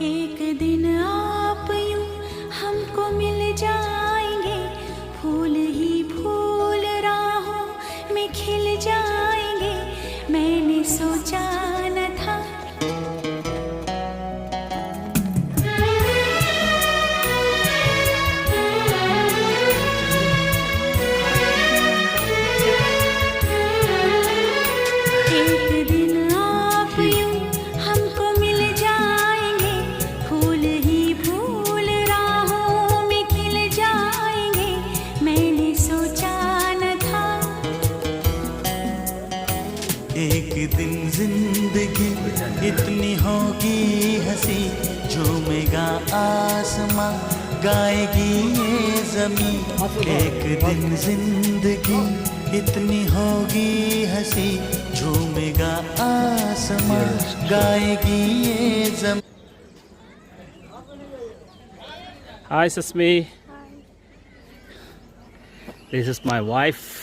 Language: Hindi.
एक दिन आप यूं हमको मिल जाएंगे, फूल ही फूल राहों में खिल जाएंगे। मैंने सोचा न था एक दिन आप यूं हमको मिल जाएंगे, फूल ही फूल राहों में खिल जाएंगे। मैंने सोचा न था एक दिन जिंदगी इतनी होगी हंसी, झूमेगा आसमां गाएगी ये जमीन। एक दिन जिंदगी इतनी होगी हंसी, झूमेगा आसमां गाएगी ये जमीन। Hi Sasmi. This is my wife.